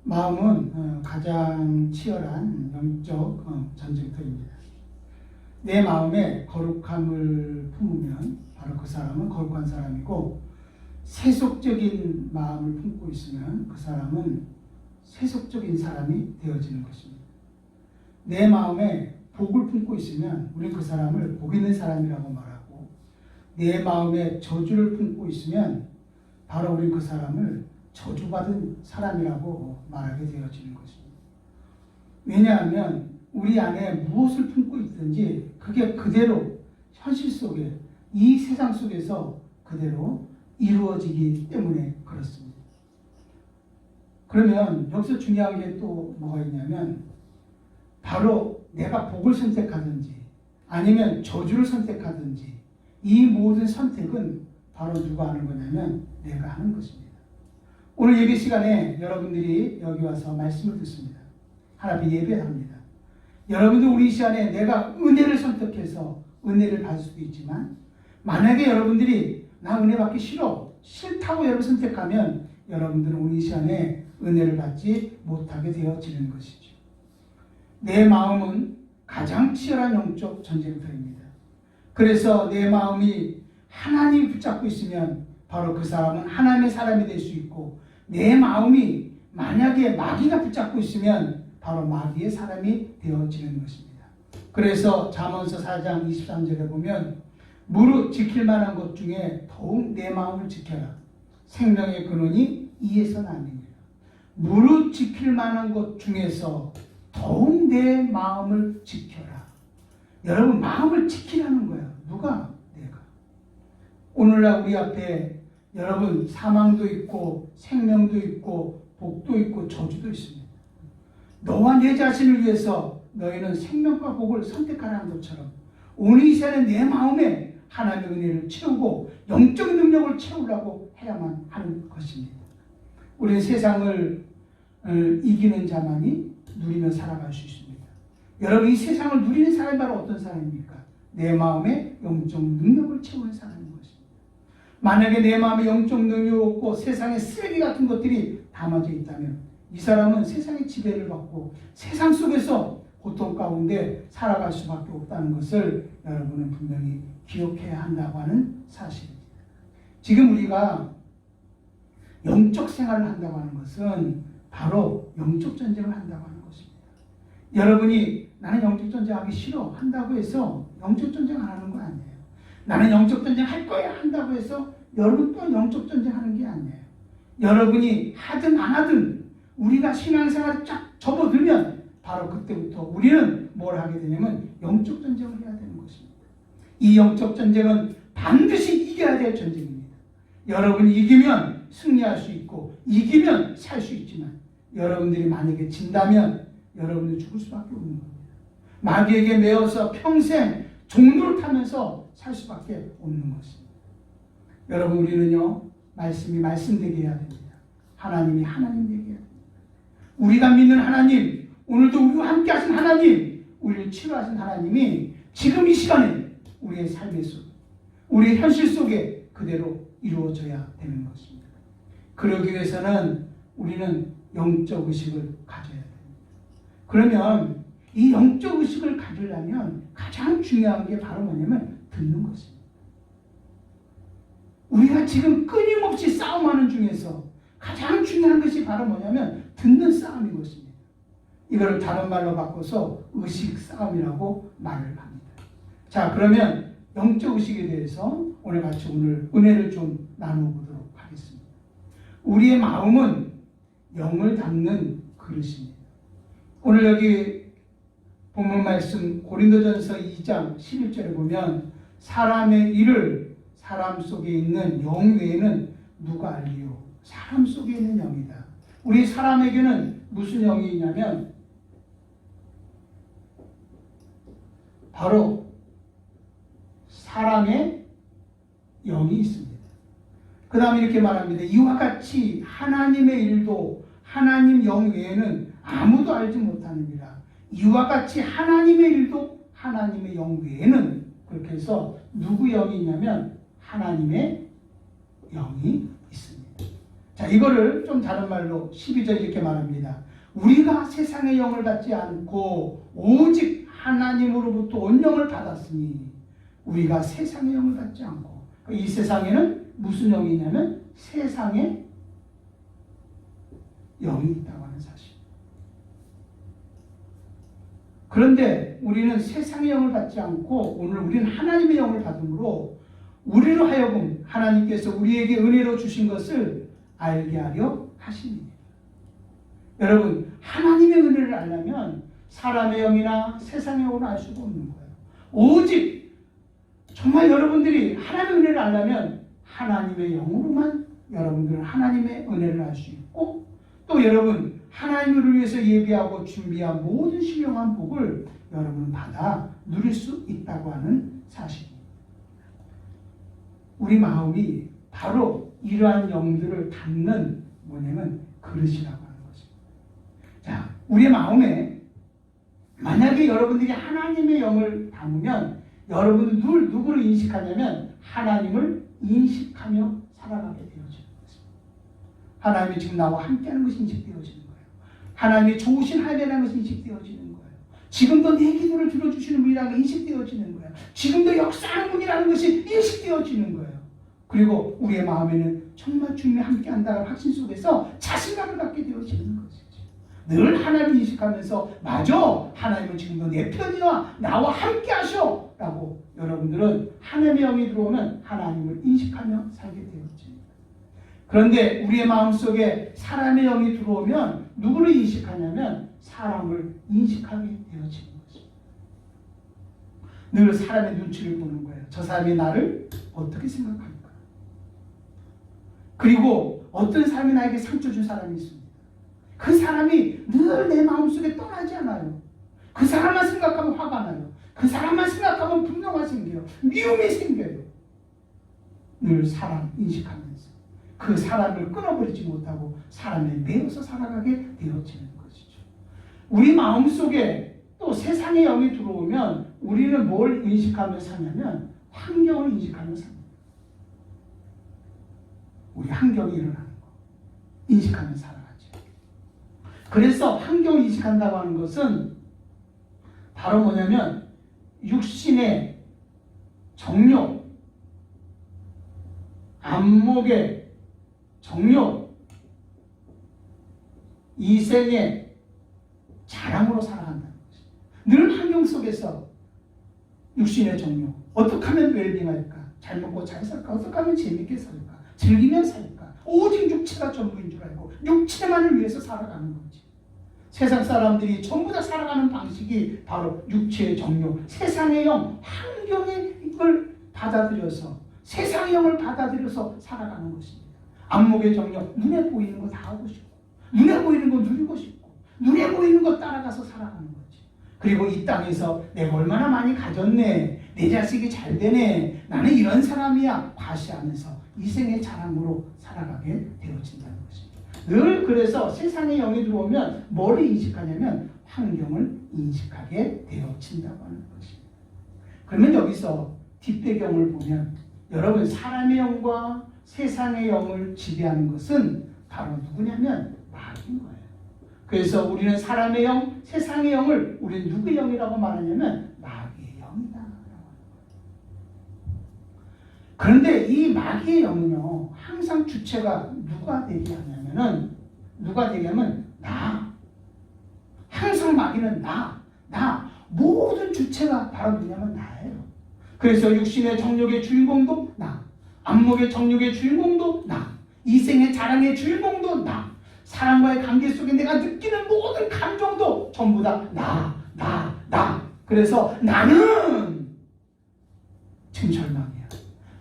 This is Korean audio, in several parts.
마음은 가장 치열한 영적 전쟁터입니다. 내 마음에 거룩함을 품으면 바로 그 사람은 거룩한 사람이고, 세속적인 마음을 품고 있으면 그 사람은 세속적인 사람이 되어지는 것입니다. 내 마음에 복을 품고 있으면 우리는 그 사람을 복 있는 사람이라고 말하고, 내 마음에 저주를 품고 있으면 바로 우리는 그 사람을 저주받은 사람이라고 말하게 되어지는 것입니다. 왜냐하면 우리 안에 무엇을 품고 있든지 그게 그대로 현실 속에, 이 세상 속에서 그대로 이루어지기 때문에 그렇습니다. 그러면 여기서 중요한 게 또 뭐가 있냐면, 바로 내가 복을 선택하든지 아니면 저주를 선택하든지 이 모든 선택은 바로 누가 하는 거냐면 내가 하는 것입니다. 오늘 예배 시간에 여러분들이 여기 와서 말씀을 듣습니다. 하나님 예배합니다. 여러분들 우리 이 시간에 내가 은혜를 선택해서 은혜를 받을 수도 있지만, 만약에 여러분들이 나 은혜 받기 싫다고 여러분 선택하면 여러분들은 우리 이 시간에 은혜를 받지 못하게 되어지는 것이죠. 내 마음은 가장 치열한 영적 전쟁터입니다. 그래서 내 마음이 하나님을 붙잡고 있으면 바로 그 사람은 하나님의 사람이 될 수 있고, 내 마음이 만약에 마귀가 붙잡고 있으면 바로 마귀의 사람이 되어지는 것입니다. 그래서 잠언서 4장 23절에 보면, 무릇 지킬 만한 것 중에 더욱 내 마음을 지켜라. 생명의 근원이 이에서 나느니라. 무릇 지킬 만한 것 중에서 더욱 내 마음을 지켜라. 여러분, 마음을 지키라는 거야. 누가? 내가. 오늘날 우리 앞에 여러분 사망도 있고 생명도 있고 복도 있고 저주도 있습니다. 너와 내 자신을 위해서 너희는 생명과 복을 선택하라는 것처럼 오늘 이 시간에 내 마음에 하나님의 은혜를 채우고 영적 능력을 채우려고 해야만 하는 것입니다. 우리는 세상을 이기는 자만이 누리며 살아갈 수 있습니다. 여러분, 이 세상을 누리는 사람이 바로 어떤 사람입니까? 내 마음에 영적 능력을 채우는 사람인 것입니다. 만약에 내 마음에 영적 능력이 없고 세상에 쓰레기 같은 것들이 담아져 있다면 이 사람은 세상의 지배를 받고 세상 속에서 고통 가운데 살아갈 수밖에 없다는 것을 여러분은 분명히 기억해야 한다고 하는 사실입니다. 지금 우리가 영적 생활을 한다고 하는 것은 바로 영적 전쟁을 한다고 하는 것입니다. 여러분이 나는 영적 전쟁 하기 싫어 한다고 해서 영적 전쟁 안 하는 건 아니에요. 나는 영적 전쟁 할 거야 한다고 해서 여러분 또 영적 전쟁 하는 게 아니에요. 여러분이 하든 안 하든 우리가 신앙생활을 쫙 접어들면 바로 그때부터 우리는 뭘 하게 되냐면 영적 전쟁을 해야 되는 것입니다. 이 영적 전쟁은 반드시 이겨야 될 전쟁입니다. 여러분이 이기면 승리할 수 있고 이기면 살 수 있지만, 여러분들이 만약에 진다면 여러분이 죽을 수밖에 없는 겁니다. 마귀에게 매어서 평생 종로를 타면서 살 수밖에 없는 것입니다. 여러분, 우리는요, 말씀이 말씀되게 해야 됩니다. 하나님이 하나님 되게 해야 됩니다. 우리가 믿는 하나님, 오늘도 우리와 함께 하신 하나님, 우리를 치료하신 하나님이 지금 이 시간에 우리의 삶의 속, 우리의 현실 속에 그대로 이루어져야 되는 것입니다. 그러기 위해서는 우리는 영적 의식을 가져야 됩니다. 그러면 이 영적 의식을 가지려면 가장 중요한 게 바로 뭐냐면 듣는 것입니다. 우리가 지금 끊임없이 싸움하는 중에서 가장 중요한 것이 바로 뭐냐면 듣는 싸움인 것입니다. 이걸 다른 말로 바꿔서 의식 싸움이라고 말을 합니다. 자, 그러면 영적 의식에 대해서 오늘 은혜를 좀 나눠보도록 하겠습니다. 우리의 마음은 영을 담는 그릇입니다. 오늘 여기 본문 말씀 고린도전서 2장 11절에 보면, 사람의 일을 사람 속에 있는 영 외에는 누가 알리요? 사람 속에 있는 영이다. 우리 사람에게는 무슨 영이 있냐면 바로 사람의 영이 있습니다. 그 다음에 이렇게 말합니다. 이와 같이 하나님의 일도 하나님 영 외에는 아무도 알지 못하느니라. 이와 같이 하나님의 일도 하나님의 영 외에는, 그렇게 해서 누구 영이 있냐면 하나님의 영이 있습니다. 자, 이거를 좀 다른 말로 12절 이렇게 말합니다. 우리가 세상의 영을 받지 않고 오직 하나님으로부터 온 영을 받았으니 우리가 세상의 영을 받지 않고, 이 세상에는 무슨 영이 있냐면 세상의 영이 있다고 하는 사실. 그런데 우리는 세상의 영을 받지 않고 오늘 우리는 하나님의 영을 받음으로 우리로 하여금 하나님께서 우리에게 은혜로 주신 것을 알게 하려 하십니다. 여러분, 하나님의 은혜를 알려면 사람의 영이나 세상의 영을 알 수가 없는 거예요. 오직 정말 여러분들이 하나님의 은혜를 알려면 하나님의 영으로만 여러분들은 하나님의 은혜를 알 수 있고, 또 여러분 하나님을 위해서 예비하고 준비한 모든 신령한 복을 여러분은 받아 누릴 수 있다고 하는 사실입니다. 우리 마음이 바로 이러한 영들을 담는 뭐냐면 그릇이라고 하는 것입니다. 자, 우리의 마음에 만약에 여러분들이 하나님의 영을 담으면 여러분은 늘 누구를 인식하냐면 하나님을 인식하며 살아가게 되어지는 것입니다. 하나님이 지금 나와 함께하는 것이 인식되어지는 거예요. 하나님이 좋으신 하나님이라는 것이 인식되어지는 거예요. 지금도 내 기도를 들어주시는 분이라는 게 인식되어지는 거예요. 지금도 역사하는 분이라는 것이 인식되어지는 거예요. 그리고 우리의 마음에는 정말 주님이 함께한다는 확신 속에서 자신감을 갖게 되어지는 것이죠. 늘 하나님을 인식하면서 맞아, 하나님은 지금도 내 편이와 나와 함께 하셔 라고 여러분들은 하나님의 영이 들어오면 하나님을 인식하며 살게 되어집니다. 그런데 우리의 마음속에 사람의 영이 들어오면 누구를 인식하냐면 사람을 인식하게 되어지는 것입니다. 늘 사람의 눈치를 보는 거예요. 저 사람이 나를 어떻게 생각할까? 그리고 어떤 사람이 나에게 상처 준 사람이 있습니다. 그 사람이 늘 내 마음속에 떠나지 않아요. 그 사람만 생각하면 화가 나요. 그 사람만 생각하면 분노가 생겨요. 미움이 생겨요. 늘 사람 인식하면서 그 사람을 끊어버리지 못하고 사람에 매여서 살아가게 되어지는 것이죠. 우리 마음속에 또 세상의 영이 들어오면 우리는 뭘 인식하며 사냐면 환경을 인식하며 삽니다. 우리 환경이 일어나는 거 인식하며 살아가죠. 그래서 환경을 인식한다고 하는 것은 바로 뭐냐면 육신의 정욕, 안목의 정욕, 이생의 자랑으로 살아간다는 것입니다. 늘 환경 속에서 육신의 정욕, 어떻게 하면 웰빙할까? 잘 먹고 잘 살까? 어떻게 하면 재밌게 살까? 즐기며 살까? 오직 육체가 전부인 줄 알고 육체만을 위해서 살아가는 거지. 세상 사람들이 전부 다 살아가는 방식이 바로 육체의 정욕, 세상의 영, 환경의 걸 받아들여서 세상의 영을 받아들여서 살아가는 것입니다. 안목의 정욕, 눈에 보이는 거 다 하고 싶고 눈에 보이는 거 누리고 싶고 눈에 보이는 거 따라가서 살아가는 거지. 그리고 이 땅에서 내가 얼마나 많이 가졌네, 내 자식이 잘 되네, 나는 이런 사람이야 과시하면서 이생의 자랑으로 살아가게 되어진다는 것입니다. 늘 그래서 세상의 영이 들어오면 뭘 인식하냐면 환경을 인식하게 되어진다고 하는 것입니다. 그러면 여기서 뒷배경을 보면 여러분, 사람의 영과 세상의 영을 지배하는 것은 바로 누구냐면 마귀인 거예요. 그래서 우리는 사람의 영, 세상의 영을 우리는 누구의 영이라고 말하냐면 마귀의 영이다. 그런데 이 마귀의 영은요, 항상 주체가 누가 되게 하냐면은, 누가 되게 하면 나. 항상 마귀는 나. 모든 주체가 바로 누구냐면 나예요. 그래서 육신의 정욕의 주인공도 나. 안목의 정욕의 주인공도 나. 이생의 자랑의 주인공도 나. 사람과의 관계 속에 내가 느끼는 모든 감정도 전부 다 나. 그래서 나는 지금 절망이야.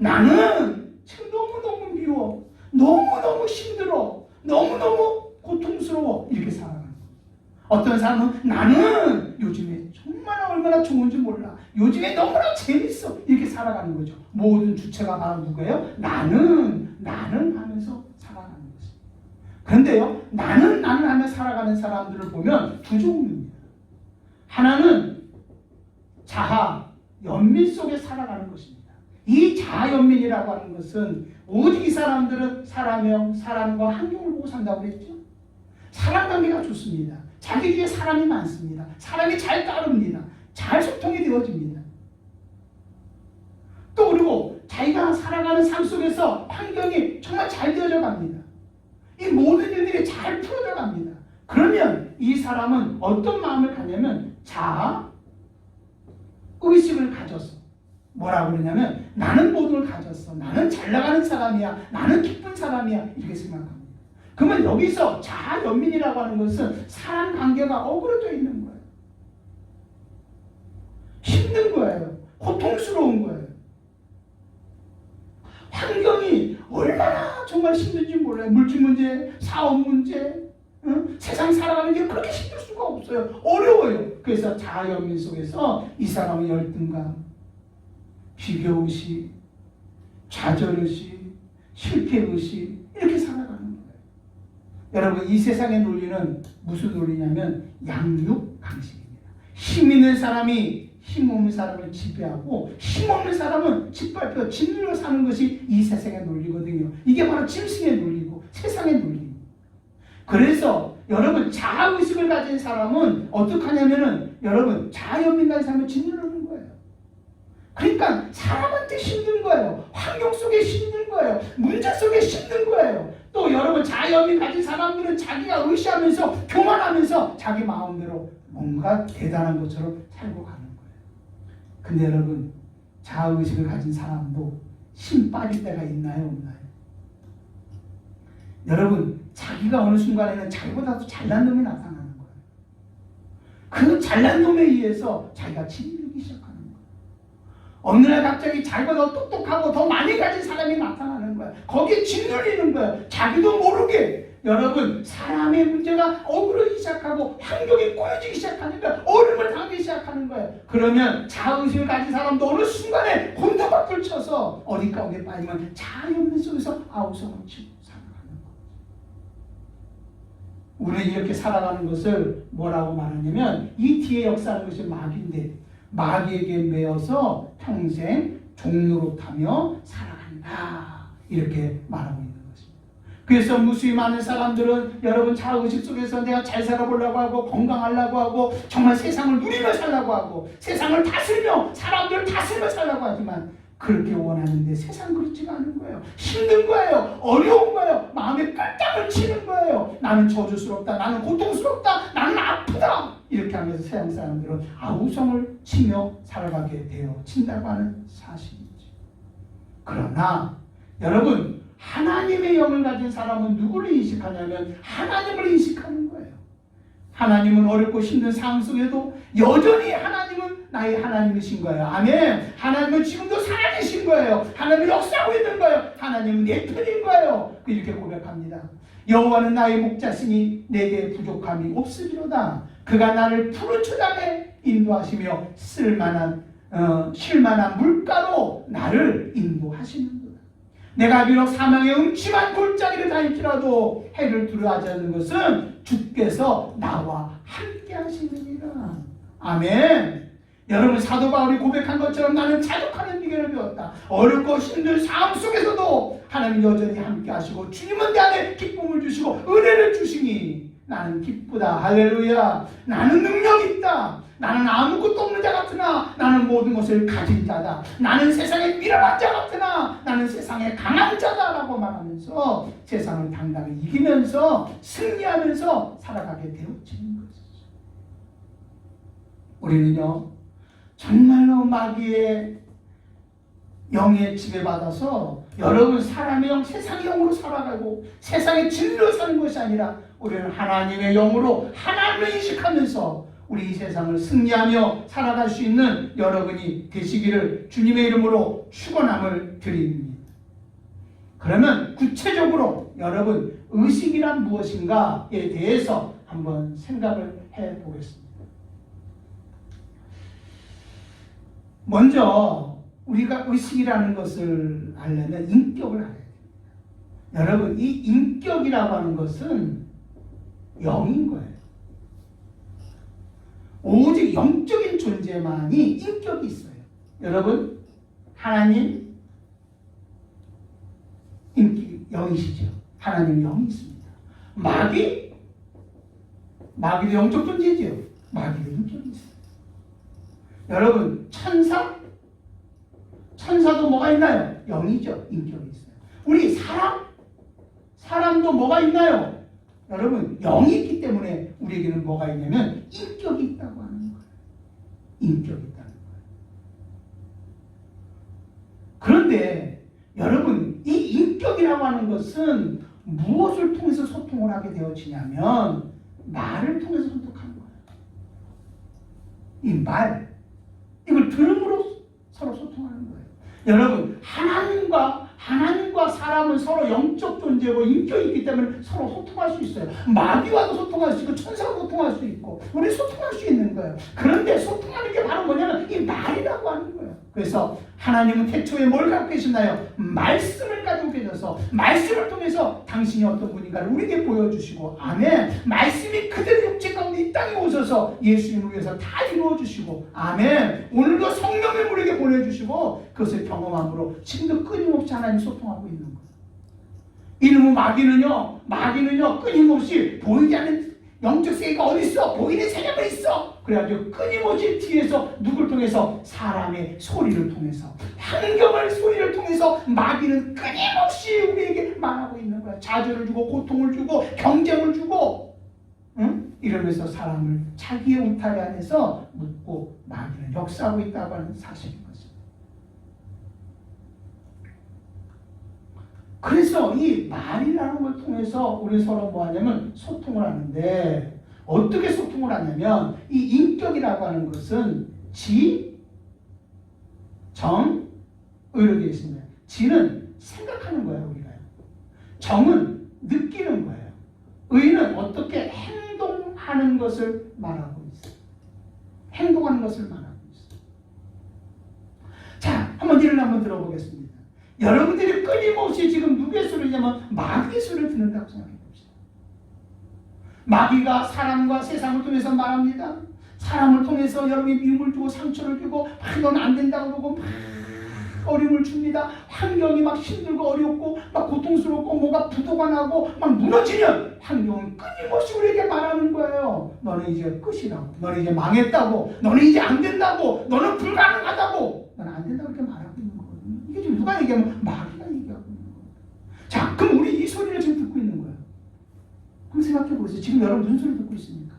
나는 지금 너무너무 미워. 너무너무 힘들어. 너무너무 고통스러워. 이렇게 살아가는 거예요. 어떤 사람은 나는 요즘에 정말 얼마나 좋은지 몰라. 요즘에 너무나 재밌어. 이렇게 살아가는 거죠. 모든 주체가 바로 누구예요? 나는 하면서 살아가는 거죠. 그런데요, 나는 하며 살아가는 사람들을 보면 두 종류입니다. 하나는 자아, 연민 속에 살아가는 것입니다. 이 자아연민이라고 하는 것은 오직 이 사람들은 사람형, 사람과 환경을 보고 산다고 그랬죠. 사람 관계가 좋습니다. 자기 주위에 사람이 많습니다. 사람이 잘 따릅니다. 잘 소통이 되어집니다. 또 그리고 자기가 살아가는 삶 속에서 환경이 정말 잘 되어져 갑니다. 이 모든 일들이 잘 풀어져 갑니다. 그러면 이 사람은 어떤 마음을 갖냐면 자아 의식을 가졌어. 뭐라고 그러냐면 나는 모든 걸 가졌어. 나는 잘 나가는 사람이야. 나는 기쁜 사람이야. 이렇게 생각합니다. 그러면 여기서 자아연민이라고 하는 것은 사람 관계가 어그러져 있는 거예요. 힘든 거예요. 고통스러운 거예요. 환경이 얼마나 정말 힘든지 몰라요. 물질 문제, 사업 문제, 세상 살아가는 게 그렇게 힘들 수가 없어요. 어려워요. 그래서 자아연민 속에서 이 사람의 열등감, 비교의식, 좌절의식, 실패의식 이렇게 살아가는 거예요. 여러분 이 세상의 논리는 무슨 논리냐면 양육강식입니다. 힘 있는 사람이 힘 없는 사람을 지배하고 힘 없는 사람은 짓밟혀 짓눌려 사는 것이 이 세상의 논리거든요. 이게 바로 짐승의 논리고 세상의 논리입니다. 그래서 여러분 자아의식을 가진 사람은 어떻게 하냐면은 여러분 자아연민 가진 사람을 짓누르는 거예요. 그러니까 사람한테 힘든 거예요. 환경 속에 힘든 거예요. 문제 속에 힘든 거예요. 또 여러분 자아연민 가진 사람들은 자기가 의시하면서 교만하면서 자기 마음대로 뭔가 대단한 것처럼 살고 가는 거예요. 근데 여러분 자아의식을 가진 사람도 힘 빠질 때가 있나요? 없나요? 여러분 자기가 어느 순간에는 자기보다도 잘난 놈이 나타나는 거예요. 그 잘난 놈에 의해서 자기가 짓누르기 시작하는 거예요. 어느 날 갑자기 자기보다 더 똑똑하고 더 많이 가진 사람이 나타나는 거예요. 거기에 짓눌리는 거예요. 자기도 모르게. 여러분 사람의 문제가 어그러지기 시작하고 환경이 꼬여지기 시작하니까 어려움을 당하기 시작하는 거예요. 그러면 자아의식을 가진 사람도 어느 순간에 곤두박질 쳐서 어디 가운데 빠지면 자아연민 속에서 아우성을 치고 살아가는 거예요. 우리는 이렇게 살아가는 것을 뭐라고 말하냐면 이 뒤에 역사하는 것이 마귀인데 마귀에게 매어서 평생 종로로 타며 살아간다 이렇게 말하고 있는 것입니다. 그래서 무수히 많은 사람들은 여러분 자아의식 속에서 내가 잘 살아보려고 하고 건강하려고 하고 정말 세상을 누리며 살려고 하고 세상을 다스리며 사람들을 다스리며 살려고 하지만 그렇게 원하는데 세상 그렇지가 않은 거예요. 힘든 거예요. 어려운 거예요. 마음에 깔짝을 치는 거예요. 나는 저주스럽다. 나는 고통스럽다. 나는 아프다. 이렇게 하면서 세상 사람들은 아우성을 치며 살아가게 되어진다고 하는 사실이죠. 그러나 여러분 하나님의 영을 가진 사람은 누구를 인식하냐면 하나님을 인식하는 거예요. 하나님은 어렵고 힘든 상황 속에도 여전히 하나님은 나의 하나님이신 거예요. 아멘. 하나님은 지금도 살아계신 거예요. 하나님은 역사하고 있는 거예요. 하나님은 내 편인 거예요. 이렇게 고백합니다. 여호와는 나의 목자시니 내게 부족함이 없으리로다. 그가 나를 푸른 초장에 인도하시며 쉴만한 물가로 나를 인도하시는도다. 내가 비록 사망의 음침한 골짜기를 다닐지라도 해를 두려워하지 않는 것은 주께서 나와 함께 하시느니라. 아멘. 여러분 사도 바울이 고백한 것처럼 나는 자족하는 비결을 배웠다. 어렵고 힘든 삶 속에서도 하나님 여전히 함께 하시고 주님은 내 안에 기쁨을 주시고 은혜를 주시니 나는 기쁘다. 할렐루야. 나는 능력이 있다. 나는 아무것도 없는 자 같으나 나는 모든 것을 가진 자다. 나는 세상에 미련한 자 같으나 나는 세상에 강한 자다라고 말하면서 세상을 당당히 이기면서 승리하면서 살아가게 되어지는 것이죠. 우리는요 정말로 마귀의 영에 지배받아서 여러분 사람의 영, 세상의 영으로 살아가고 세상의 진리로 사는 것이 아니라 우리는 하나님의 영으로 하나님을 인식하면서 우리 이 세상을 승리하며 살아갈 수 있는 여러분이 되시기를 주님의 이름으로 축원함을 드립니다. 그러면 구체적으로 여러분 의식이란 무엇인가에 대해서 한번 생각을 해보겠습니다. 먼저 우리가 의식이라는 것을 알려면 인격을 알아야 됩니다. 여러분 이 인격이라고 하는 것은 영인 거예요. 오직 영적인 존재만이 인격이 있어요. 여러분 하나님, 영이시죠. 하나님은 영이 있습니다. 마귀도 영적 존재죠. 마귀도 인격이 있어요. 여러분, 천사도 뭐가 있나요? 영이죠. 인격이 있어요. 우리 사람도 뭐가 있나요? 여러분, 영이 있기 때문에 우리에게는 뭐가 있냐면 인격이 있다고 하는 거예요. 인격이 있다는 거예요. 그런데 여러분, 이 인격이라고 하는 것은 무엇을 통해서 소통을 하게 되어지냐면 말을 통해서 소통하는 거예요. 이 말, 이걸 들음으로 서로 소통하는 거예요. 여러분, 하나님과 사람은 서로 영적 존재고 인격이 있기 때문에 서로 소통할 수 있어요. 마귀와도 소통할 수 있고 천사와도 소통할 수 있고 우리 소통할 수 있는 거예요. 그런데 소통하는 게 바로 뭐냐면 이 말이라고 하는 거예요. 그래서 하나님은 태초에 뭘 갖고 계시나요? 말씀을 가지고 계셔서 말씀을 통해서 당신이 어떤 분인가를 우리에게 보여주시고, 아멘. 말씀이 그대로 육체 가운데 이 땅에 오셔서 예수님을 위해서 다 이루어주시고, 아멘. 오늘도 성령을 우리에게 보내주시고 그것을 경험함으로 지금도 끊임없이 하나님 소통하고 있는 거예요. 이놈의 마귀는요 끊임없이 보이지 않는 영적 세계가 어디 있어? 보이는 세계가 있어. 그래가지고 끊임없이 뒤에서 누굴 통해서? 사람의 소리를 통해서, 환경의 소리를 통해서 마귀는 끊임없이 우리에게 말하고 있는 거야. 좌절을 주고 고통을 주고 경쟁을 주고, 응? 이러면서 사람을 자기의 울타리 안에서 묶고 마귀는 역사하고 있다고 하는 사실인 거죠. 그래서 이 말이라는 걸 통해서 우리 서로 뭐 하냐면 소통을 하는데, 어떻게 소통을 하냐면 이 인격이라고 하는 것은 지, 정, 의로 되어 있습니다. 지는 생각하는 거예요, 우리가. 정은 느끼는 거예요. 의는 어떻게 행동하는 것을 말하고 있어요. 행동하는 것을 말하고 있어요. 자, 한번 예를 한번 들어보겠습니다. 여러분들이 끊임없이 지금 누구의 소리냐면 마귀의 소리를 듣는다고 생각해 봅시다. 마귀가 사람과 세상을 통해서 말합니다. 사람을 통해서 여러분이 미움을 주고 상처를 주고 넌 안 된다고 그러고 막 어려움을 줍니다. 환경이 막 힘들고 어렵고 막 고통스럽고 뭐가 부도가 나고 막 무너지면 환경은 끊임없이 우리에게 말하는 거예요. 너는 이제 끝이라고, 너는 이제 망했다고, 너는 이제 안 된다고, 너는 불가능하다고, 너는 안 된다고 이렇게 말하고 있는 거거든요. 이게 지금 누가 얘기하면 마귀가 얘기하고 있는 거예요. 자, 그럼 우리 이 소리를 지금 듣고 있는 거예요. 한번 생각해 보세요. 지금 여러분 무슨 소리 듣고 있습니까?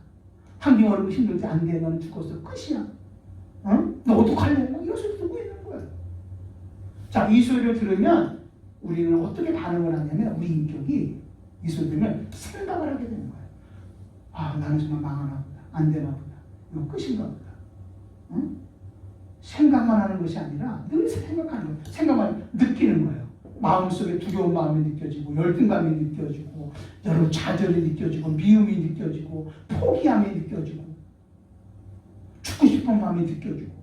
환경 어렵고 힘들 때 안 돼, 너는 죽었어, 끝이야. 너 어떡할래? 이런 소리 듣고 있는 거예요. 자, 이 소리를 들으면 우리는 어떻게 반응을 하냐면 우리 인격이 이 소리 들으면 생각을 하게 되는 거예요. 아, 나는 정말 망하나 보다, 안 되나 보다, 이거 끝인가 보다. 응? 생각만 하는 것이 아니라 늘 생각하는 거예요. 생각만 느끼는 거예요. 마음속에 두려운 마음이 느껴지고 열등감이 느껴지고 여러분 좌절이 느껴지고 미움이 느껴지고 포기함이 느껴지고 죽고 싶은 마음이 느껴지고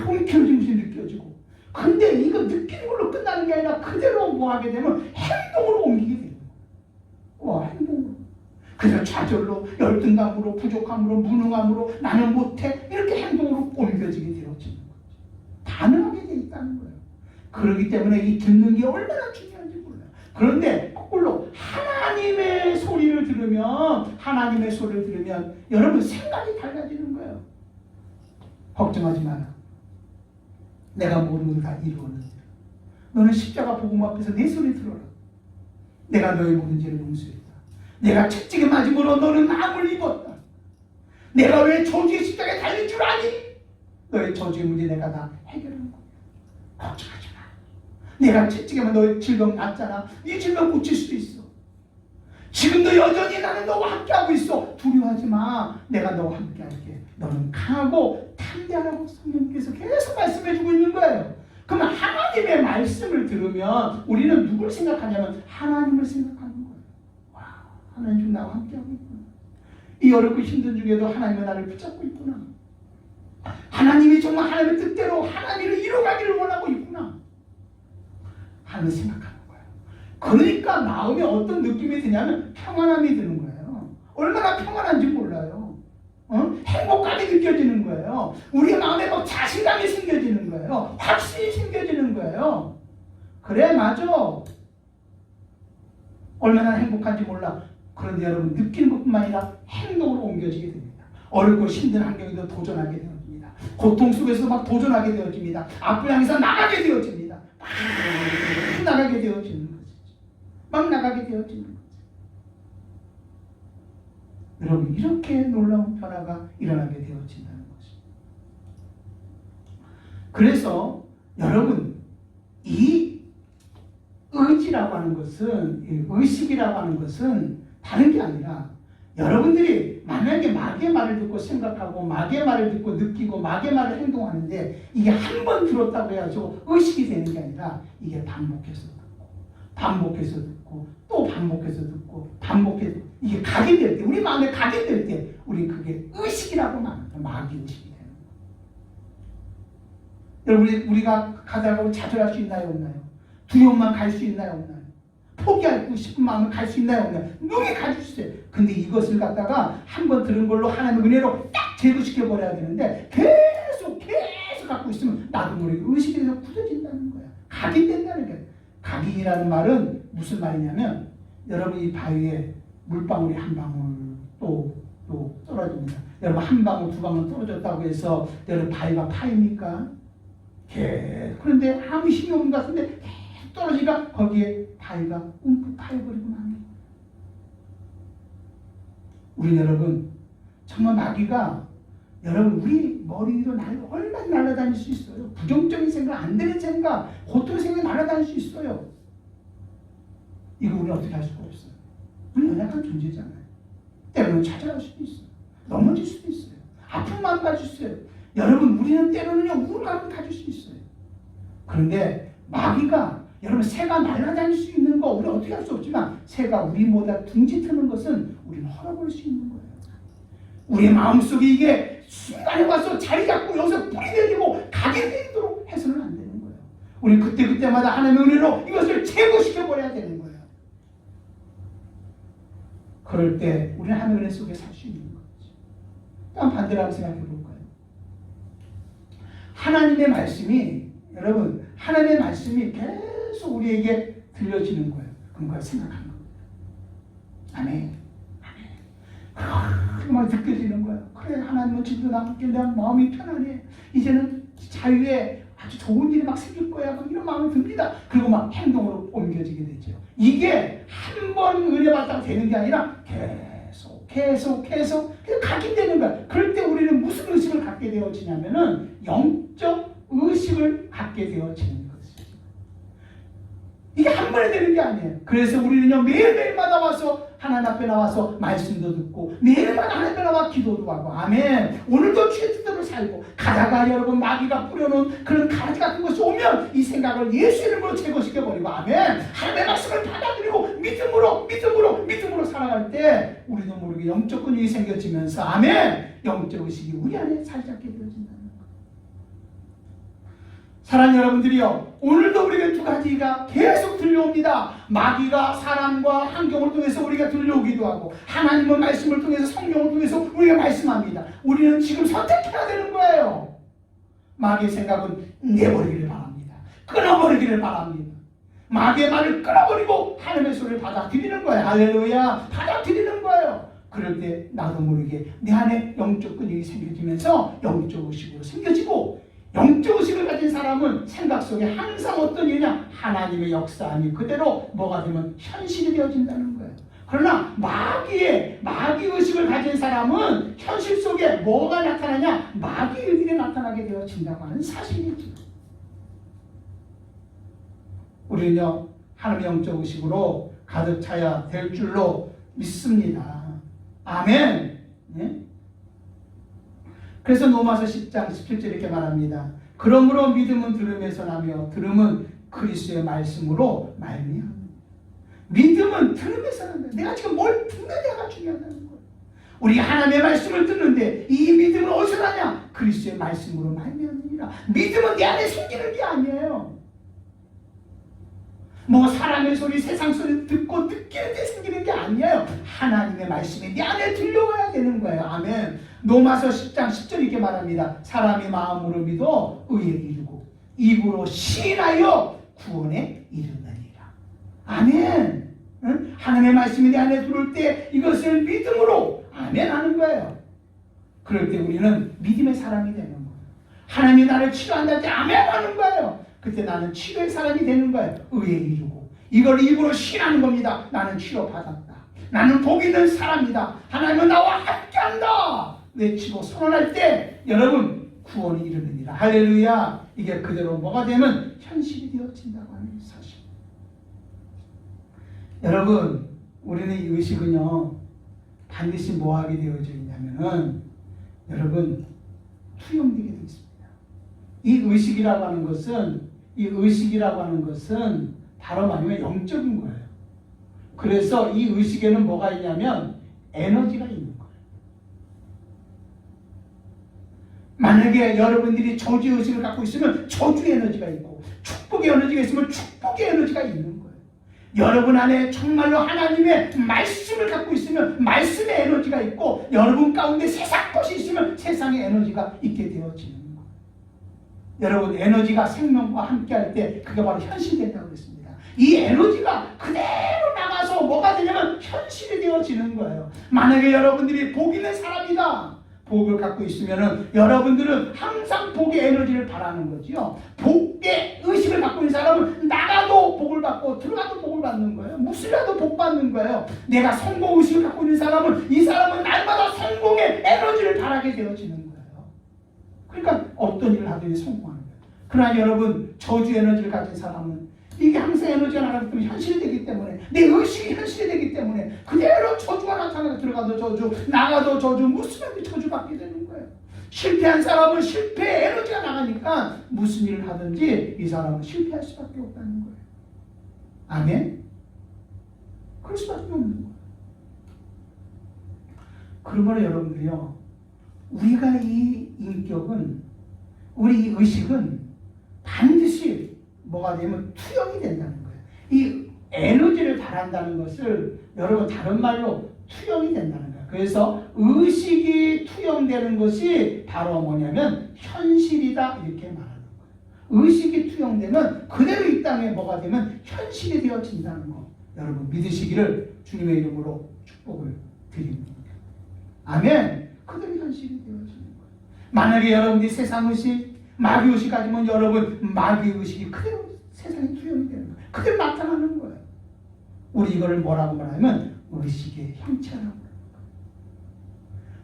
움켜쥐는 것이 느껴지고. 근데 이거 느끼는 걸로 끝나는 게 아니라 그대로 뭐 하게 되면 행동으로 옮기게 돼요. 행동으로. 그래서 좌절로, 열등감으로, 부족함으로, 무능함으로, 나는 못해, 이렇게 행동으로 옮겨지게 되어지는 거죠. 반응하게 돼 있다는 거예요. 그렇기 때문에 이 듣는 게 얼마나 중요한지 몰라요. 그런데 거꾸로 하나님의 소리를 들으면 여러분 생각이 달라지는 거예요. 걱정하지 마라. 내가 모든 걸 다 이루었는데 너는 십자가 복음 앞에서 내 소리 들어라. 내가 너의 모든 죄를 용서했다. 내가 채찍에 맞음으로 너는 암을 입었다. 내가 왜 저주의 십자가에 달린 줄 아니? 너의 저주의 문제 내가 다 해결한 거야. 걱정하지 마. 내가 채찍에만 너의 질병 낫잖아. 네 질병 고칠 수도 있어. 지금도 여전히 나는 너와 함께하고 있어. 두려워하지 마. 내가 너와 함께할게. 너는 강하고 담대하라고 성령님께서 계속 말씀해주고 있는 거예요. 그러면 하나님의 말씀을 들으면 우리는 누굴 생각하냐면 하나님을 생각하는 거예요. 와, 하나님 지금 나와 함께하고 있구나. 이 어렵고 힘든 중에도 하나님은 나를 붙잡고 있구나. 하나님이 정말 하나님의 뜻대로 하나님을 이루어가기를 원하고 있구나. 하나님을 생각하는 거예요. 그러니까 마음에 어떤 느낌이 드냐면 평안함이 드는 거예요. 얼마나 평안한지 몰라요. 행복감이 느껴지는 거예요. 우리 마음에 막 자신감이 생겨지는 거예요. 확신이 생겨지는 거예요. 그래, 맞아. 얼마나 행복한지 몰라. 그런데 여러분 느끼는 것뿐만 아니라 행동으로 옮겨지게 됩니다. 어렵고 힘든 환경에도 도전하게 되어집니다. 고통 속에서 막 도전하게 되어집니다. 앞을 향해서 나가게 되어집니다. 막 나가게 되어지는 거죠. 막 나가게 되어지는 거죠. 여러분 이렇게 놀라운 변화가 일어나게 되어진다는 것입니다. 그래서 여러분 이 의지라고 하는 것은, 의식이라고 하는 것은 다른 게 아니라 여러분들이 만약에 마귀의 말을 듣고 생각하고 마귀의 말을 듣고 느끼고 마귀의 말을 행동하는데 이게 한 번 들었다고 해가지고 의식이 되는 게 아니라 이게 반복해서 듣고 반복해서 듣고 또 반복해서 듣고 반복해서 이게 각인될 때, 우리 마음에 각인될 때 우리 그게 의식이라고 말합니다. 마귀 의식이 되는 거예요. 여러분 우리가 가다가 좌절할 수 있나요 없나요? 두려움만 갈 수 있나요 없나요? 포기하고 싶은 마음을 갈 수 있나요 없나요? 능히 가질 수 있어요. 근데 이것을 갖다가 한 번 들은 걸로 하나님의 은혜로 딱 제거시켜 버려야 되는데 계속 갖고 있으면 나도 모르게 의식이 돼서 굳어진다는 거야. 각인된다는 거야. 각인이라는 말은 무슨 말이냐면 여러분 이 바위에 물방울이 한 방울 또 떨어집니다. 여러분 한 방울 두 방울 떨어졌다고 해서 여러분 바위가 파입니까? 그런데 아무 힘이 없는 것 같은데 떨어지니까 거기에 바위가 움푹 파여버리고 맙니다. 우리 여러분 정말 마귀가 여러분 우리 머리 위로 얼마나 날아다닐 수 있어요. 부정적인 생각, 안 되는 생각, 고통의 생각이 날아다닐 수 있어요. 이거 우리는 어떻게 할 수가 없어요. 우리는 연약한 존재잖아요. 때로는 찾아갈 수도 있어요. 넘어질 수도 있어요. 아픈 마음 가질 수 있어요. 여러분 우리는 때로는요 우울감을 가질 수 있어요. 그런데 마귀가 여러분 새가 날아다닐 수 있는 거 우리는 어떻게 할 수 없지만 새가 우리보다 둥지 트는 것은 우리는 헐어볼 수 있는 거예요. 우리의 마음속에 이게 순간에 와서 자리 잡고 여기서 뿌리 내리고 가게 되도록 해서는 안 되는 거예요. 우리는 그때마다 하나님의 은혜로 이것을 제거시켜버려야 되는 거예요. 그럴 때 우리는 하나님의 은혜 속에 살 수 있는 거죠. 또 반대로 한번 생각해 볼까요? 하나님의 말씀이 여러분 하나님의 말씀이 계속 우리에게 들려지는 거예요. 그런 걸 생각하는 겁니다. 아멘. 아멘. 막 느껴지는 거예요. 그래 하나님은 지금도 나와 함께 내 마음이 편안해. 이제는 자유에 아주 좋은 일이 막 생길 거야. 막 이런 마음이 듭니다. 그리고 막 행동으로 옮겨지게 되죠. 이게 한 번 은혜 받다가 되는 게 아니라 계속 각인되는 거야. 그럴 때 우리는 무슨 의식을 갖게 되어지냐면은 영적 의식을 갖게 되어지는 것이죠. 이게 한 번에 되는 게 아니에요. 그래서 우리는요 매일매일마다 와서 하나님 앞에 나와서 말씀도 듣고 매일마다 하나님 앞에 나와 기도도 하고 아멘. 오늘도 주의 뜻대로 살고 가다가 여러분 마귀가 뿌려놓은 그런 가지 같은 것이 오면 이 생각을 예수 이름으로 제거시켜버리고 아멘. 하나님의 말씀을 받아들이고 믿음으로 살아갈 때 우리도 모르게 영적 근육이 생겨지면서 아멘. 영적 의식이 우리 안에 살짝게 되어진다는 거예요. 사랑하는 여러분들이요, 오늘도 우리에게 두 가지가 계속 들려옵니다. 마귀가 사람과 환경을 통해서 우리가 들려오기도 하고 하나님의 말씀을 통해서 성령을 통해서 우리가 말씀합니다. 우리는 지금 선택해야 되는 거예요. 마귀의 생각은 내버리기를 바랍니다. 끊어버리기를 바랍니다. 마귀의 말을 끊어버리고 하나님의 소리를 받아들이는 거예요. 할렐루야. 받아들이는 거예요. 그럴 때 나도 모르게 내 안에 영적 근육이 생겨지면서 영적 의식으로 생겨지고 영적 의식을 가진 사람은 생각 속에 항상 어떤 일이냐 하나님의 역사함이 그대로 뭐가 되면 현실이 되어진다는 거예요. 그러나 마귀 의식을 가진 사람은 현실 속에 뭐가 나타나냐 마귀 일들이 나타나게 되어진다고 하는 사실이죠. 우리는요 하나님의 영적 의식으로 가득 차야 될 줄로 믿습니다. 아멘. 네? 그래서 로마서 10장 17절 이렇게 말합니다. 그러므로 믿음은 들음에서 나며 들음은 그리스도의 말씀으로 말미암습니다. 믿음은 들음에서 난다. 내가 지금 뭘 듣느냐가 중요하다는 거예요. 우리가 하나님의 말씀을 듣는데 이 믿음은 어디서 나냐? 그리스도의 말씀으로 말미암느니라. 믿음은 내 안에 생기는 게 아니에요. 뭐 사람의 소리, 세상 소리 듣고 느끼는 데 생기는 게 아니에요. 하나님의 말씀이 내 안에 들려와야 되는 거예요. 아멘. 로마서 10장 10절 이렇게 말합니다. 사람이 마음으로 믿어 의에 이르고 입으로 시인하여 구원에 이르느니라. 아멘. 응? 하나님의 말씀이 내 안에 들어올 때 이것을 믿음으로 아멘 하는 거예요. 그럴 때 우리는 믿음의 사람이 되는 거예요. 하나님이 나를 치료한다 할 때 아멘 하는 거예요. 그때 나는 치료의 사람이 되는 거예요. 의에 이르고 이걸 입으로 신하는 겁니다. 나는 치료받았다. 나는 복 있는 사람이다. 하나님은 나와 함께한다. 외치고 선언할 때 여러분 구원이 이르느니라. 할렐루야. 이게 그대로 뭐가 되면 현실이 되어진다고 하는 사실. 여러분 우리는 이 의식은요 반드시 뭐하게 되어져 있냐면은 여러분 투영되게 되어 있습니다. 이 의식이라고 하는 것은 바로 말하면 영적인 거예요. 그래서 이 의식에는 뭐가 있냐면 에너지가 있는 거예요. 만약에 여러분들이 저주의 의식을 갖고 있으면 저주의 에너지가 있고 축복의 에너지가 있으면 축복의 에너지가 있는 거예요. 여러분 안에 정말로 하나님의 말씀을 갖고 있으면 말씀의 에너지가 있고 여러분 가운데 세상 것이 있으면 세상의 에너지가 있게 되어지는 거예요. 여러분 에너지가 생명과 함께할 때 그게 바로 현실된다고 그랬습니다. 이 에너지가 그대로 나가서 뭐가 되냐면 현실이 되어지는 거예요. 만약에 여러분들이 복 있는 사람이다. 복을 갖고 있으면은 여러분들은 항상 복의 에너지를 바라는 거지요. 복의 의식을 갖고 있는 사람은 나가도 복을 받고 들어가도 복을 받는 거예요. 무엇이라도 복 받는 거예요. 내가 성공 의식을 갖고 있는 사람은 이 사람은 날마다 성공의 에너지를 바라게 되어지는 거예요. 그러니까 어떤 일을 하든지 성공하는 거예요. 그러나 여러분 저주 에너지를 가진 사람은 이게 항상 에너지가 나가기 때문에 현실이 되기 때문에 내 의식이 현실이 되기 때문에 그대로 저주가 나타나서 들어가도 저주 나가도 저주 무슨 저주 받게 되는 거예요. 실패한 사람은 실패의 에너지가 나가니까 무슨 일을 하든지 이 사람은 실패할 수밖에 없다는 거예요. 아멘? 그럴 수밖에 없는 거예요. 그러므로 여러분들이요 우리가 이 인격은 우리 이 의식은 반드시 뭐가 되면 투영이 된다는 거예요. 이 에너지를 바란다는 것을 여러분 다른 말로 투영이 된다는 거예요. 그래서 의식이 투영되는 것이 바로 뭐냐면 현실이다 이렇게 말하는 거예요. 의식이 투영되면 그대로 이 땅에 뭐가 되면 현실이 되어진다는 거. 여러분 믿으시기를 주님의 이름으로 축복을 드립니다. 아멘. 그대로 현실이 되어지는 거예요. 만약에 여러분들이 세상 의식 마귀의식 가지면 여러분 마귀의식이 그대로 세상에 투영이 되는 거예요. 그대로 나타나는 거예요. 우리 이거를 뭐라고 말하면 의식의 형체라고 말합니다.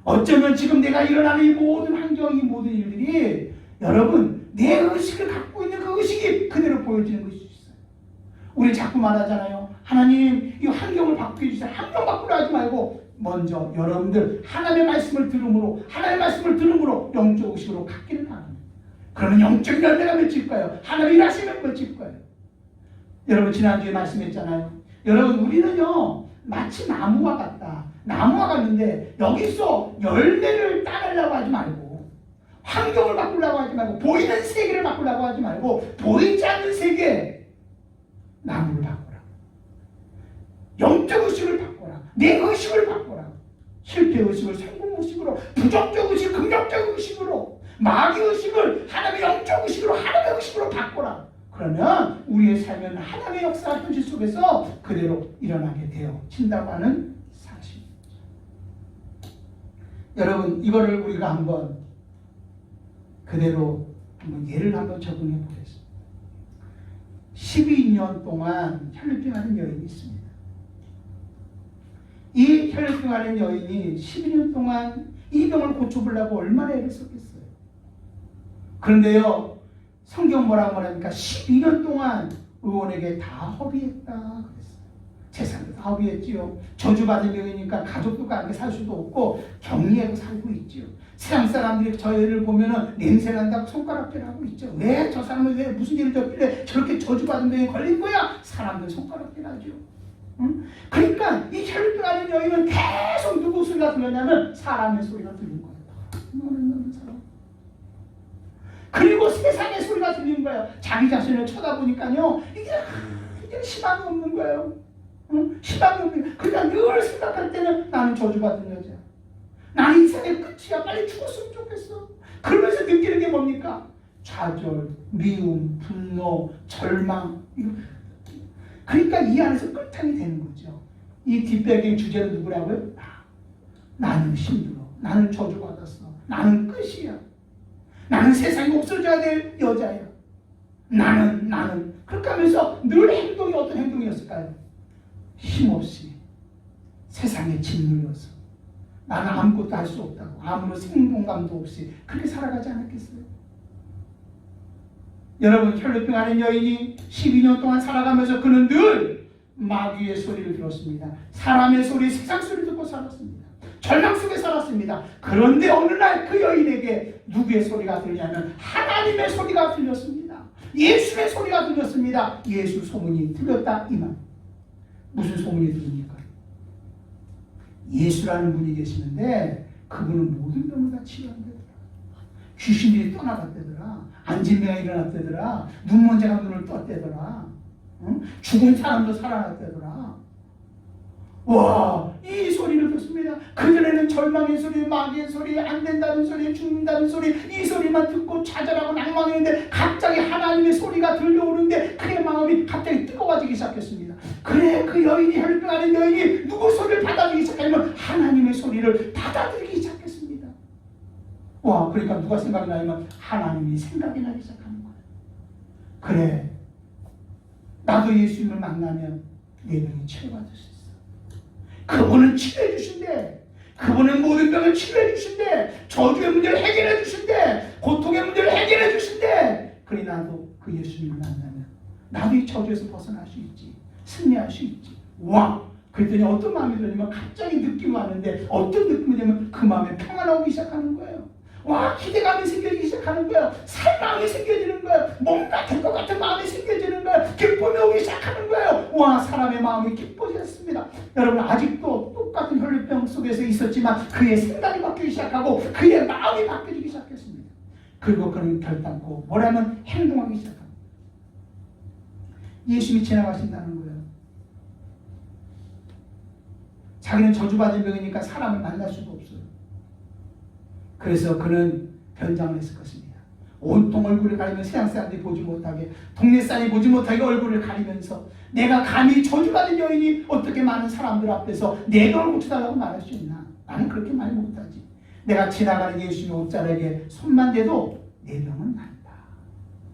어쩌면 지금 내가 일어나는 이 모든 환경, 이 모든 일들이 여러분 내 의식을 갖고 있는 그 의식이 그대로 보여지는 것일 수 있어요. 우리 자꾸 말하잖아요. 하나님 이 환경을 바꾸게 해주세요. 환경 바꾸려 하지 말고 먼저 여러분들 하나님의 말씀을 들음으로 영적 의식으로 갖기를 바랍니다. 그러면 영적 열매가 맺힐 거예요. 하나님 일하시면 맺힐 거예요. 여러분 지난주에 말씀했잖아요. 여러분 우리는요 마치 나무와 같다. 나무와 같는데 여기서 열매를 따내려고 하지 말고 환경을 바꾸려고 하지 말고 보이는 세계를 바꾸려고 하지 말고 보이지 않는 세계 나무를 바꾸라. 영적 의식을 바꾸라. 내 의식을 바꾸라. 실패 의식을 성공 의식으로 부정적 의식 긍정적 의식으로 마귀 의식을 하나님의 영적 의식으로 하나님의 의식으로 바꾸라. 그러면 우리의 삶은 하나님의 역사 현실 속에서 그대로 일어나게 되어진다고 하는 사실입니다. 여러분 이거를 우리가 한번 그대로 예를 한번 적응해 보겠습니다. 12년 동안 혈류병하는 여인이 있습니다. 이 혈류병하는 여인이 12년 동안 이 병을 고쳐보려고 얼마나 애를 썼겠어요. 그런데요 성경 뭐라고 말합니까? 12년 동안 의원에게 다 허비했다 그랬어요. 재산도 다 허비했지요. 저주받은 병이니까 가족들과 함께 살 수도 없고 격리하고 살고 있지요. 세상 사람들이 저 애를 보면은 냄새 난다고 손가락질하고 있죠. 왜 저 사람은 왜 무슨 일을 졌길래 저렇게 저주받은 병에 걸린 거야? 사람들 손가락질하죠. 응? 그러니까 이 혈류병 앓는 여인은 계속 누구 소리가 들렸냐면 사람의 소리가 들린 거예요. 너는 사람. 그리고 세상의 소리가 들리는 거예요. 자기 자신을 쳐다보니까요 이게 희망이 없는 거예요. 응? 희망이 없는 거예요. 그러니까 늘 생각할 때는 나는 저주받은 여자야. 나는 인생의 끝이야. 빨리 죽었으면 좋겠어. 그러면서 느끼는 게 뭡니까? 좌절, 미움, 분노, 절망. 그러니까 이 안에서 끌탕이 되는 거죠. 이 뒷배경 주제는 누구라고요? 나는 힘들어. 나는 저주받았어. 나는 끝이야. 나는 세상에 없어져야 될 여자야. 나는. 그렇게 하면서 늘 행동이 어떤 행동이었을까요? 힘없이 세상에 짓눌려서 나는 아무것도 할 수 없다고 아무런 생동감도 없이 그렇게 살아가지 않았겠어요? 여러분, 혈루병 앓은 여인이 12년 동안 살아가면서 그는 늘 마귀의 소리를 들었습니다. 사람의 소리, 세상 소리 듣고 살았습니다. 절망 속에 살았습니다. 그런데 어느 날 그 여인에게 누구의 소리가 들리냐면 하나님의 소리가 들렸습니다. 예수의 소리가 들렸습니다. 예수 소문이 들렸다 이 말. 무슨 소문이 들립니까? 예수라는 분이 계시는데 그분은 모든 병을 다 치료한대더라. 귀신들이 떠나갔대더라. 안진병이 일어났대더라. 눈먼 자가 눈을 떴대더라. 응? 죽은 사람도 살아났대더라. 와, 이 소리를 듣습니다. 그전에는 절망의 소리, 마귀의 소리, 안 된다는 소리, 죽는다는 소리, 이 소리만 듣고 좌절하고 낭망했는데 갑자기 하나님의 소리가 들려오는데 그의 마음이 갑자기 뜨거워지기 시작했습니다. 그래, 그 여인이, 혈루병 앓은 여인이 누구 소리를 받아들이기 시작하냐면 하나님의 소리를 받아들이기 시작했습니다. 와, 그러니까 누가 생각이 나냐면 하나님이 생각이 나기 시작하는 거예요. 그래, 나도 예수님을 만나면 내 병이 치료받을 수 있어. 그분은 치료해 주신대. 그분은 모든 병을 치료해 주신대. 저주의 문제를 해결해 주신대. 고통의 문제를 해결해 주신대. 그러니 나도 그 예수님을 만나면 나도 이 저주에서 벗어날 수 있지. 승리할 수 있지. 와! 그랬더니 어떤 마음이 들냐면 갑자기 느낌이 왔는데 어떤 느낌이냐면 그 마음에 평안이 오기 시작하는 거예요. 와, 기대감이 생겨지기 시작하는 거예요. 살 마음이 생겨지는 거예요. 뭔가 될 것 같은 마음이 생겨지는 거예요. 기쁨이 오기 시작하는 거예요. 와, 사람의 마음이 기뻐졌습니다. 여러분, 아직도 똑같은 혈루병 속에서 있었지만 그의 생각이 바뀌기 시작하고 그의 마음이 바뀌기 시작했습니다. 그리고 그는 결단코 뭐라면 행동하기 시작합니다. 예수님이 지나가신다는 거예요. 자기는 저주받은 병이니까 사람을 만날 수가 없어요. 그래서 그는 변장을 했을 것입니다. 온통 얼굴을 가리면 세상 사람들이 보지 못하게, 동네 사람이 보지 못하게 얼굴을 가리면서 내가 감히 저주받은 여인이 어떻게 많은 사람들 앞에서 내 병을 고쳐달라고 말할 수 있나? 나는 그렇게 말 못하지. 내가 지나가는 예수님의 옷자락에 손만 대도 내 병은 난다.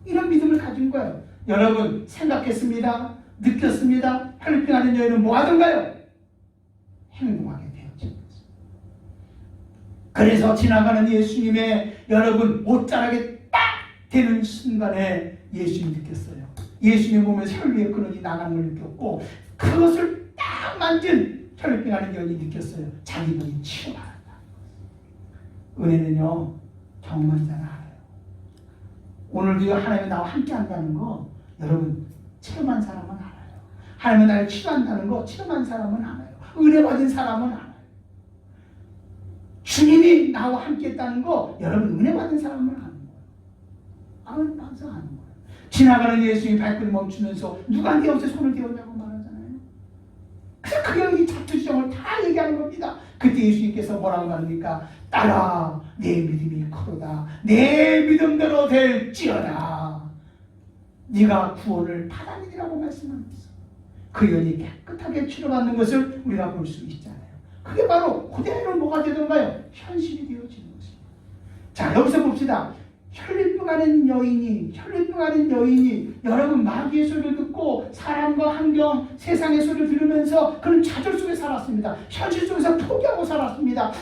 이런 믿음을 가진 거예요. 여러분, 생각했습니다. 느꼈습니다. 혈루병 앓은 여인은 뭐 하던가요? 행동하게 되었죠. 그래서 지나가는 예수님의 여러분 옷자락에 딱 되는 순간에 예수님이 느꼈어요. 예수님 보면서 혈루의 근원이 나가는 걸 느꼈고 그것을 딱 만진 혈루병 앓은 여인이 느꼈어요. 자기 병이 치유받았다. 은혜는요, 경험한 자는 알아요. 오늘도 하나님이 나와 함께 한다는 거 여러분 체험한 사람은 알아요. 하나님이 나를 치유한다는 거 체험한 사람은 알아요. 은혜 받은 사람은 알아요. 주님이 나와 함께 했다는 거 여러분 은혜 받은 사람은 아는 거예요. 항상 아는 거예요. 지나가는 예수님이 발걸음 멈추면서 누가 네 옷에 손을 대었냐고 말하잖아요. 그래서 그 여인이 자투지정을 다 얘기하는 겁니다. 그때 예수님께서 뭐라고 말합니까? 딸아, 내 믿음이 크도다. 내 믿음대로 될지어다. 네가 구원을 받았느니라고 말씀합니다. 그 여인이 깨끗하게 치료받는 것을 우리가 볼 수 있잖아요. 그게 바로 그대로 뭐가 되던가요? 현실이 되어지는 것입니다. 자, 여기서 봅시다. 혈루병 앓은 여인이 여러분 마귀의 소리를 듣고 사람과 환경, 세상의 소리를 들으면서 그런 좌절 속에 살았습니다. 현실 속에서 포기하고 살았습니다.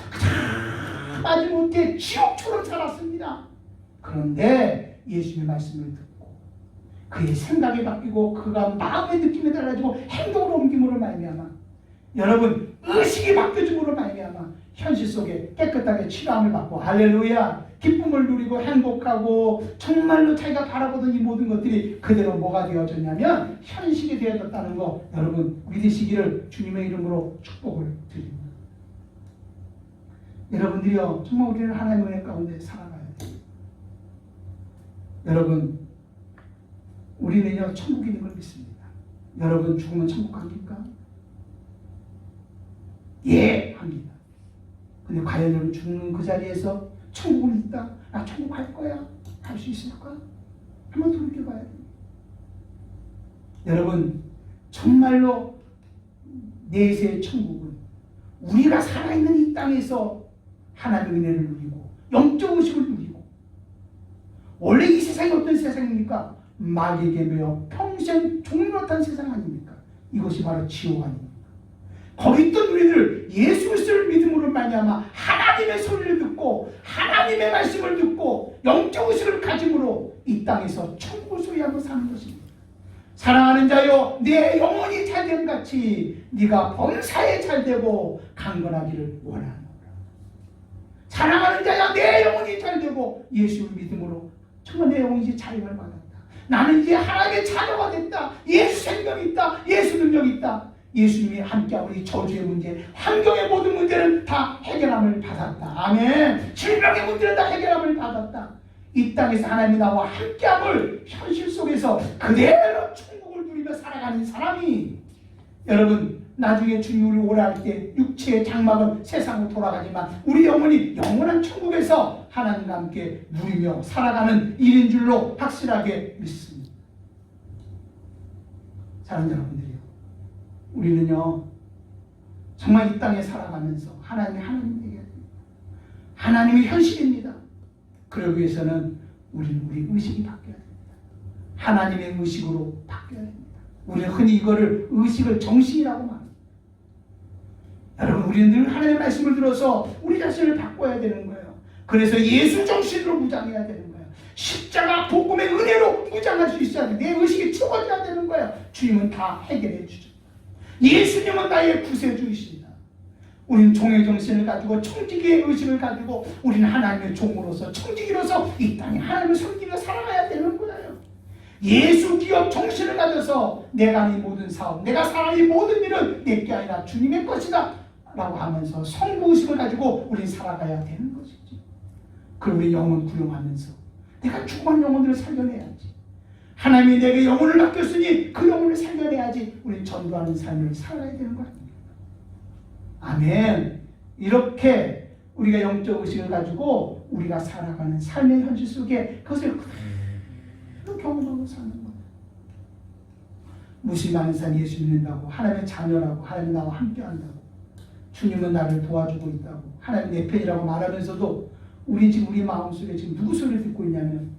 마지못해 지옥처럼 살았습니다. 그런데 예수님의 말씀을 듣고 그의 생각이 바뀌고 그가 마음의 느낌이 달라지고 행동으로 옮김으로 말미암아 여러분 의식이 바뀌어짐으로 말미암아 현실 속에 깨끗하게 치료함을 받고 할렐루야 기쁨을 누리고 행복하고 정말로 자기가 바라보던 이 모든 것들이 그대로 뭐가 되어졌냐면 현실이 되어졌다는 거 여러분 믿으시기를 주님의 이름으로 축복을 드립니다. 여러분들이요 정말 우리는 하나님의 은혜 가운데 살아가야 돼요. 여러분 우리는요 천국이 있는 걸 믿습니다. 여러분 죽으면 천국 갑니까? 예 합니다. 근데 과연 여러분 죽는 그 자리에서 천국은 있다? 나 천국 갈 거야? 갈 수 있을까? 한번 돌이켜봐야 돼요. 여러분 정말로 내세의 천국은 우리가 살아있는 이 땅에서 하나님의 은혜를 누리고 영적 의식을 누리고, 원래 이 세상이 어떤 세상입니까? 마귀에게 매여 평생 종노릇한 세상 아닙니까? 이것이 바로 지옥 아닙니까? 거기 있던 우리들 예수 그리스도를 믿음으로 말미암아 하나님의 소리를 듣고 하나님의 말씀을 듣고 영적 의식을 가짐으로 이 땅에서 천국을 소유하고 사는 것입니다. 사랑하는 자여, 내 영혼이 잘됨 같이 네가 범사에 잘되고 강건하기를 원하노라. 사랑하는 자야, 내 영혼이 잘되고 예수를 믿음으로 정말 내 영혼이 이제 자유를 받았다. 나는 이제 하나님의 자녀가 됐다. 예수 생명이 있다. 예수 능력이 있다. 예수님이 함께하고 이 저주의 문제, 환경의 모든 문제는 다 해결함을 받았다. 아멘. 질병의 문제는 다 해결함을 받았다. 이 땅에서 하나님이 나와 함께함을 현실 속에서 그대로 천국을 누리며 살아가는 사람이, 여러분 나중에 주님이 오래 할 때 육체의 장막은 세상으로 돌아가지만 우리 영혼이 영원한 천국에서 하나님과 함께 누리며 살아가는 일인 줄로 확실하게 믿습니다. 사랑하는 여러분들이요, 우리는요 정말 이 땅에 살아가면서 하나님이 하나님 되어야 됩니다. 하나님이 현실입니다. 그러기 위해서는 우리는 우리 의식이 바뀌어야 됩니다. 하나님의 의식으로 바뀌어야 됩니다. 우리는 흔히 이거를 의식을 정신이라고 말합니다. 여러분, 우리는 늘 하나님의 말씀을 들어서 우리 자신을 바꿔야 되는 거예요. 그래서 예수 정신으로 무장해야 되는 거예요. 십자가 복음의 은혜로 무장할 수 있어야 돼. 내 의식이 채워져야 되는 거예요. 주님은 다 해결해 주죠. 예수님은 나의 구세주이십니다. 우리는 종의 정신을 가지고 청지기의 의식을 가지고 우리는 하나님의 종으로서 청지기로서 이 땅에 하나님을 섬기며 살아가야 되는 거예요. 예수 기업 정신을 가져서 내가 이 모든 사업, 내가 살아가는 이 모든 일은 내게 아니라 주님의 것이다 라고 하면서 성부의식을 가지고 우리는 살아가야 되는 것이지. 그럼 우리 영혼 구용하면서 내가 죽어간 영혼들을 살려내야지. 하나님이 내게 영혼을 맡겼으니 그 영혼을 살려내야지. 우리는 전도하는 삶을 살아야 되는 거 아닙니까? 아멘. 이렇게 우리가 영적 의식을 가지고 우리가 살아가는 삶의 현실 속에 그것을 그대로 경험하고 사는 거예요. 무심한 산 예수 믿는다고, 하나님의 자녀라고, 하나님 나와 함께한다고, 주님은 나를 도와주고 있다고, 하나님 내 편이라고 말하면서도 우리 지금 우리 마음속에 지금 누구 소리를 듣고 있냐면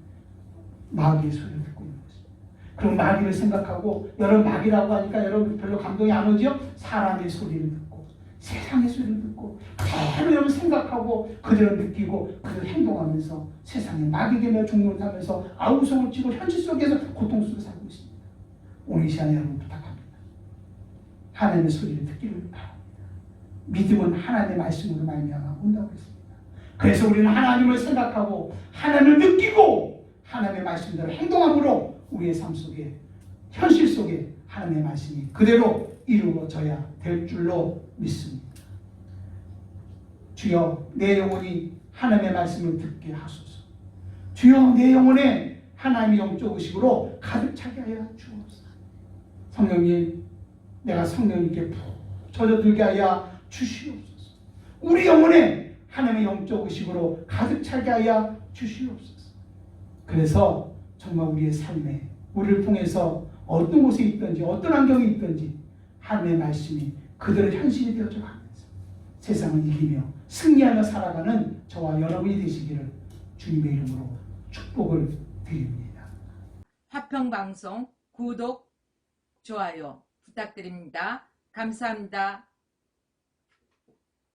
마귀의 소리를 듣고 있는 것입니다. 그럼 마귀를 생각하고, 여러분 마귀라고 하니까 여러분 별로 감동이 안 오죠? 사람의 소리를 듣고 세상의 소리를 듣고 그대로 여러분 생각하고 그대로 느끼고 그대로 행동하면서 세상에 마귀되며 종노릇하면서 아우성을 치고 현실 속에서 고통 속에 살고 있습니다. 오늘 이 시간에 여러분 부탁합니다. 하나님의 소리를 듣기를 바랍니다. 믿음은 하나님의 말씀으로 말미암아 온다고 했습니다. 그래서 우리는 하나님을 생각하고 하나님을 느끼고 하나님의 말씀대로 행동함으로 우리의 삶 속에, 현실 속에 하나님의 말씀이 그대로 이루어져야 될 줄로 믿습니다. 주여, 내 영혼이 하나님의 말씀을 듣게 하소서. 주여, 내 영혼에 하나님의 영적 의식으로 가득 차게 하여 주옵소서. 성령님, 내가 성령님께 푹 젖어들게 하여 주시옵소서. 우리 영혼에 하나님의 영적 의식으로 가득 차게 하여 주시옵소서. 그래서 정말 우리의 삶에, 우리를 통해서 어떤 곳에 있든지 어떤 환경에 있든지 하나님의 말씀이 그대로 현실이 되어져 가면서 세상을 이기며 승리하며 살아가는 저와 여러분이 되시기를 주님의 이름으로 축복을 드립니다. 화평방송 구독, 좋아요 부탁드립니다. 감사합니다.